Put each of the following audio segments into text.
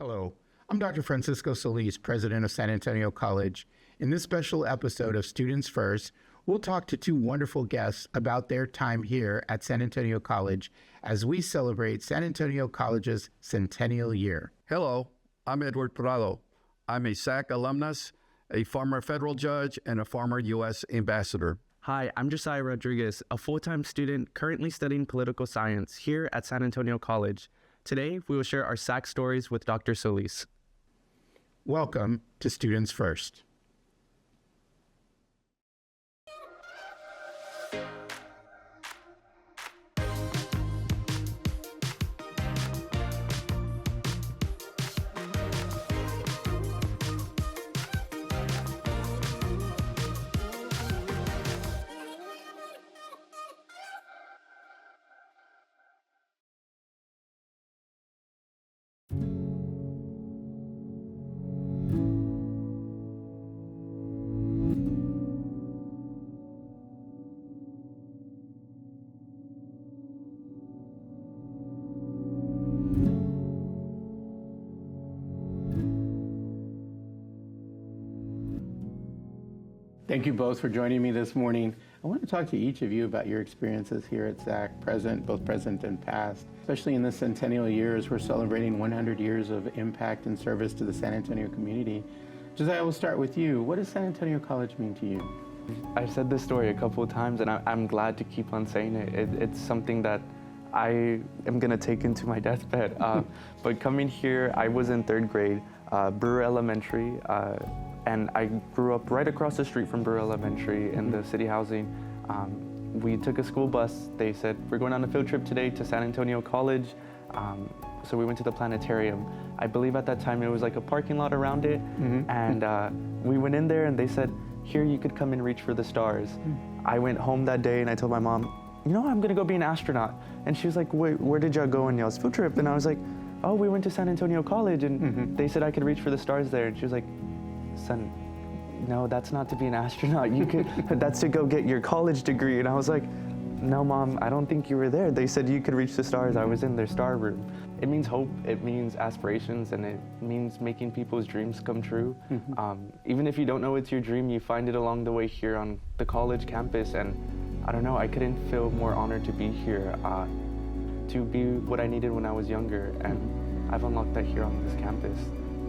Hello, I'm Dr. Francisco Solis, President of San Antonio College. In this special episode of Students First, we'll talk to two wonderful guests about their time here at San Antonio College as we celebrate San Antonio College's centennial year. Hello, I'm Edward Prado. I'm a SAC alumnus, a former federal judge, and a former U.S. ambassador. Hi, I'm Josiah Rodriguez, a full-time student currently studying political science here at San Antonio College. Today, we will share our SAC stories with Dr. Solis. Welcome to Students First. Thank you both for joining me this morning. I want to talk to each of you about your experiences here at SAC, both present and past. Especially in the centennial years, we're celebrating 100 years of impact and service to the San Antonio community. Josiah, we'll start with you. What does San Antonio College mean to you? I've said this story a couple of times, and I'm glad to keep on saying it. It's something that I am going to take into my deathbed. But coming here, I was in third grade, Brewer Elementary, and I grew up right across the street from Brewer Elementary in the city housing. We took a school bus. They said, we're going on a field trip today to San Antonio College. So we went to the planetarium. I believe at that time it was like a parking lot around it. And we went in there and they said, here you could come and reach for the stars. I went home that day and I told my mom, you know, I'm gonna go be an astronaut. And she was like, wait, where did y'all go on y'all's field trip? And I was like, oh, we went to San Antonio College and they said I could reach for the stars there. And she was like, son, no, that's not to be an astronaut. You could, that's to go get your college degree. And I was like, no, Mom, I don't think you were there. They said you could reach the stars. I was in their star room. It means hope, it means aspirations, and it means making people's dreams come true. Even if you don't know it's your dream, you find it along the way here on the college campus. And I don't know, I couldn't feel more honored to be here, to be what I needed when I was younger. And I've unlocked that here on this campus.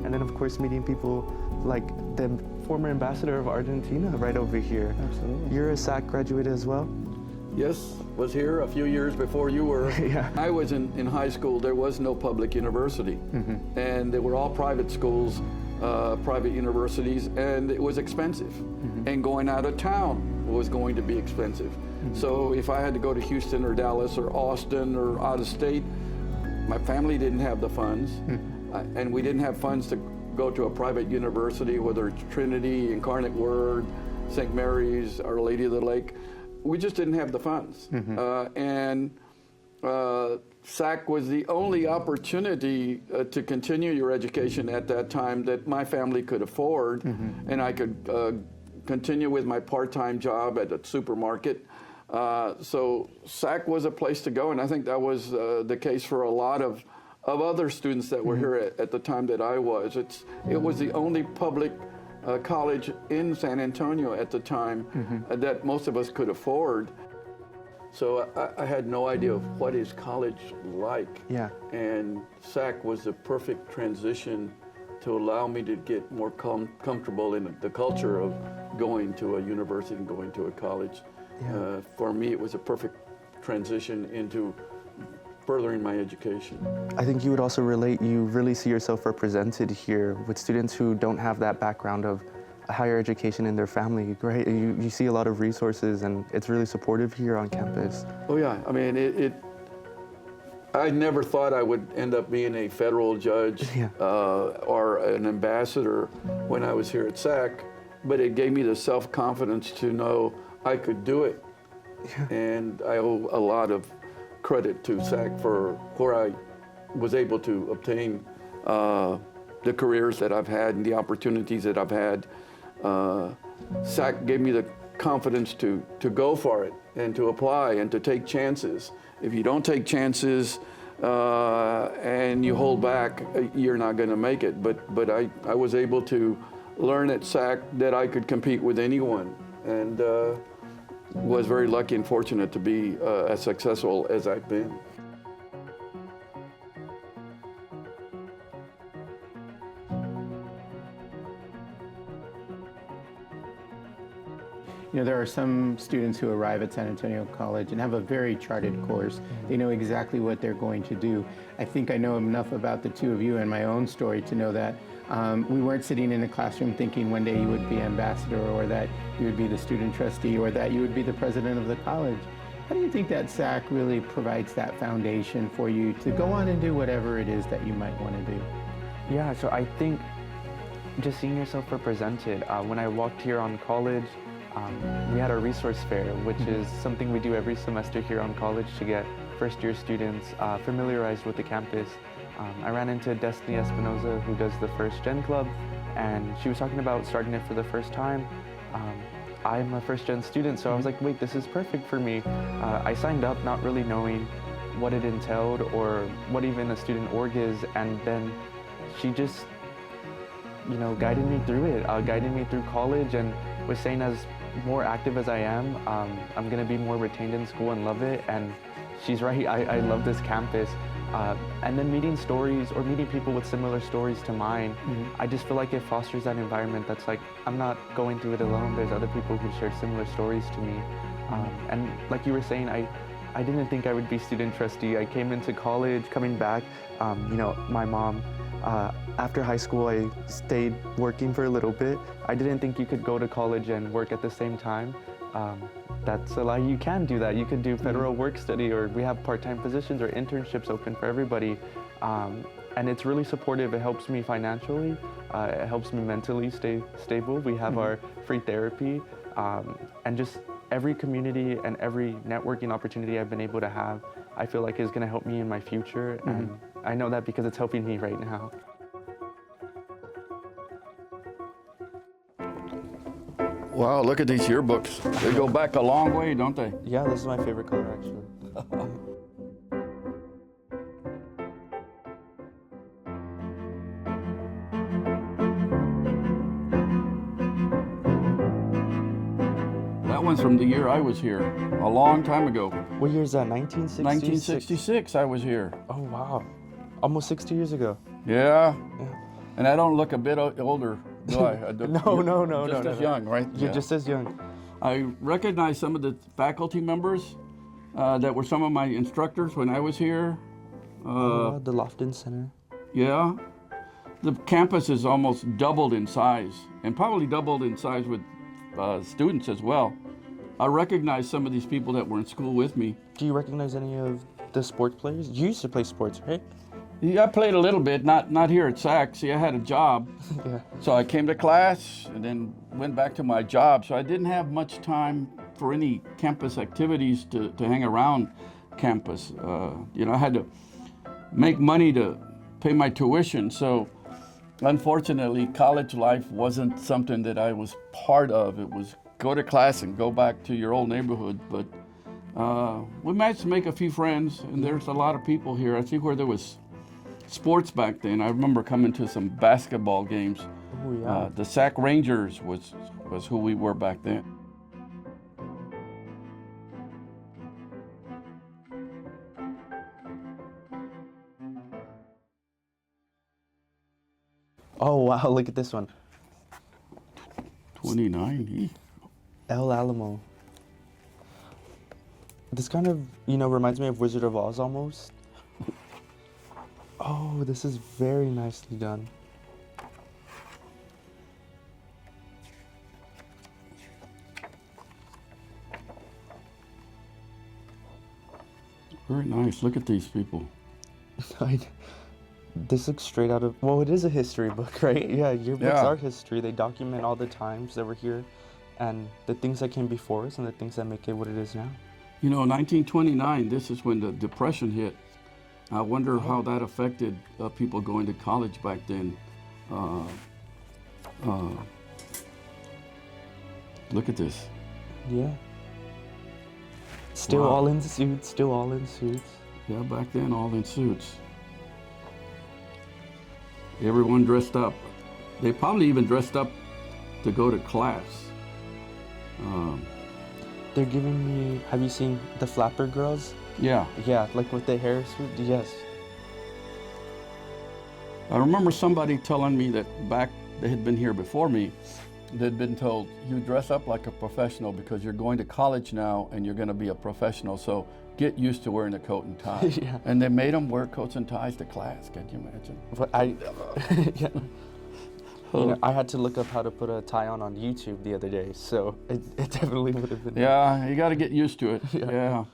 And then, of course, meeting people like the former ambassador of Argentina right over here. Absolutely. You're a SAC graduate as well? Yes, was here a few years before you were. Yeah. I was in high school. There was no public university. And they were all private schools, private universities, and it was expensive. And going out of town was going to be expensive. So if I had to go to Houston or Dallas or Austin or out of state, my family didn't have the funds. And we didn't have funds to go to a private university, whether it's Trinity, Incarnate Word, St. Mary's, Our Lady of the Lake. We just didn't have the funds. And SAC was the only opportunity to continue your education at that time that my family could afford. And I could continue with my part-time job at a supermarket. So SAC was a place to go, and I think that was the case for a lot of other students that were here at the time that I was. It was the only public college in San Antonio at the time that most of us could afford. So I had no idea of what is college like. Yeah. And SAC was the perfect transition to allow me to get more comfortable in the culture of going to a university and going to a college. Yeah. For me, it was a perfect transition into furthering my education. I think you would also relate, you really see yourself represented here with students who don't have that background of a higher education in their family, right? You see a lot of resources and it's really supportive here on campus. Oh yeah, I mean, I never thought I would end up being a federal judge or an ambassador when I was here at SAC, but it gave me the self-confidence to know I could do it. And I owe a lot of credit to SAC for where I was able to obtain the careers that I've had and the opportunities that I've had. SAC gave me the confidence to go for it and to apply and to take chances. If you don't take chances, and you hold back, you're not going to make it. But I was able to learn at SAC that I could compete with anyone, and was very lucky and fortunate to be as successful as I've been. You know, there are some students who arrive at San Antonio College and have a very charted course. They know exactly what they're going to do. I think I know enough about the two of you and my own story to know that we weren't sitting in a classroom thinking one day you would be ambassador, or that you would be the student trustee, or that you would be the president of the college. How do you think that SAC really provides that foundation for you to go on and do whatever it is that you might want to do? Yeah, so I think just seeing yourself represented. When I walked here on college, we had our resource fair, which is something we do every semester here on college to get first-year students familiarized with the campus. I ran into Destiny Espinoza, who does the First Gen Club, and she was talking about starting it for the first time. I'm a first-gen student, so I was like, wait, this is perfect for me. I signed up not really knowing what it entailed or what even a student org is, and then she just, you know, guided me through it, guided me through college, and was saying as more active as I am, I'm gonna be more retained in school and love it. And she's right, I love this campus. And then meeting stories or meeting people with similar stories to mine, I just feel like it fosters that environment that's like, I'm not going through it alone, there's other people who share similar stories to me. And like you were saying, I didn't think I would be student trustee. I came into college, coming back, you know, my mom, after high school, I stayed working for a little bit. I didn't think you could go to college and work at the same time. That's a lie. You can do that. You could do federal work study, or we have part-time positions or internships open for everybody. And it's really supportive. It helps me financially. It helps me mentally stay stable. We have our free therapy, and just every community and every networking opportunity I've been able to have, I feel like is going to help me in my future. And I know that because it's helping me right now. Wow, look at these yearbooks. They go back a long way, don't they? Yeah, this is my favorite color, actually. That one's from the year I was here, a long time ago. What year is that, 1966? 1966 I was here. Oh, wow. Almost 60 years ago. Yeah. And I don't look a bit older, do I? No. Just as young, right? You're just as young. I recognize some of the faculty members that were some of my instructors when I was here. The Lofton Center. Yeah. The campus is almost doubled in size, and probably doubled in size with students as well. I recognize some of these people that were in school with me. Do you recognize any of the sports players? You used to play sports, right? Yeah, I played a little bit, not here at SAC. See, I had a job. Yeah. So I came to class and then went back to my job. So I didn't have much time for any campus activities to hang around campus. You know, I had to make money to pay my tuition. So unfortunately, college life wasn't something that I was part of. It was go to class and go back to your old neighborhood. But we managed to make a few friends, and there's a lot of people here. I think where there was sports back then. I remember coming to some basketball games. Oh, yeah. The SAC Rangers was who we were back then. Oh, wow, look at this one. 29. El Alamo. This kind of, you know, reminds me of Wizard of Oz almost. Oh, this is very nicely done. Very nice. Look at these people. This looks straight out of, well, it is a history book, right? Yeah, your books are history. They document all the times that were here and the things that came before us and the things that make it what it is now. You know, 1929, this is when the Depression hit. I wonder how that affected people going to college back then. Look at this. Yeah. Still all in suits, still all in suits. Yeah, back then, all in suits. Everyone dressed up. They probably even dressed up to go to class. They're giving me, have you seen the flapper girls? Yeah. Yeah, like with the hair suit, yes. I remember somebody telling me that back, they had been here before me, they'd been told, you dress up like a professional because you're going to college now and you're going to be a professional, so get used to wearing a coat and tie. Yeah. And they made them wear coats and ties to class, can you imagine? But yeah. You know, I had to look up how to put a tie on YouTube the other day, so it definitely would have been. Yeah, you got to get used to it. Yeah.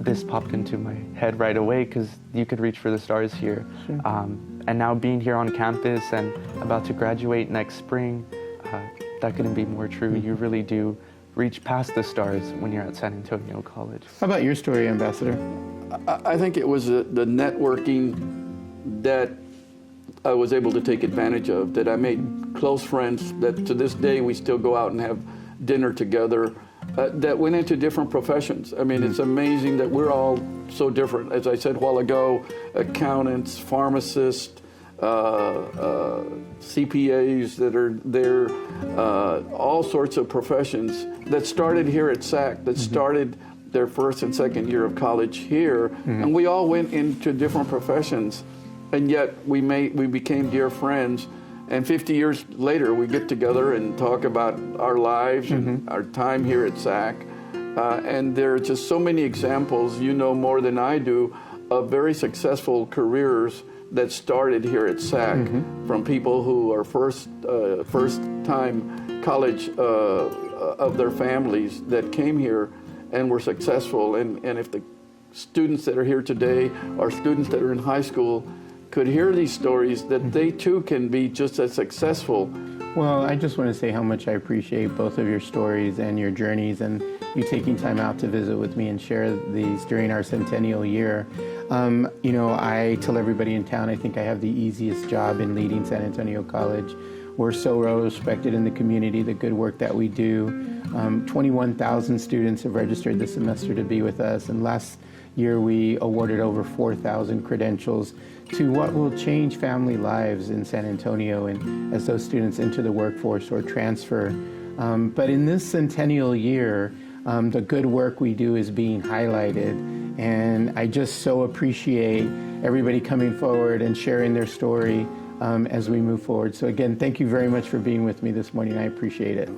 This popped into my head right away because you could reach for the stars here. Sure. And now being here on campus and about to graduate next spring, that couldn't be more true. You really do reach past the stars when you're at San Antonio College. How about your story, Ambassador? I think it was the networking that I was able to take advantage of, that I made close friends that to this day we still go out and have dinner together, that went into different professions. I mean, it's amazing that we're all so different. As I said a while ago, accountants, pharmacists, CPAs that are there, all sorts of professions that started here at SAC, that started their first and second year of college here, and we all went into different professions, and yet we became dear friends. And 50 years later, we get together and talk about our lives and our time here at SAC. And there are just so many examples, you know more than I do, of very successful careers that started here at SAC, from people who are first-time college of their families that came here and were successful. And if the students that are here today are students that are in high school, could hear these stories, that they too can be just as successful. Well, I just want to say how much I appreciate both of your stories and your journeys and you taking time out to visit with me and share these during our centennial year. You know, I tell everybody in town I think I have the easiest job in leading San Antonio College. We're so well respected in the community, the good work that we do. 21,000 students have registered this semester to be with us, and last year we awarded over 4,000 credentials to what will change family lives in San Antonio and as those students enter the workforce or transfer. But in this centennial year, the good work we do is being highlighted, and I just so appreciate everybody coming forward and sharing their story as we move forward. So again, thank you very much for being with me this morning. I appreciate it.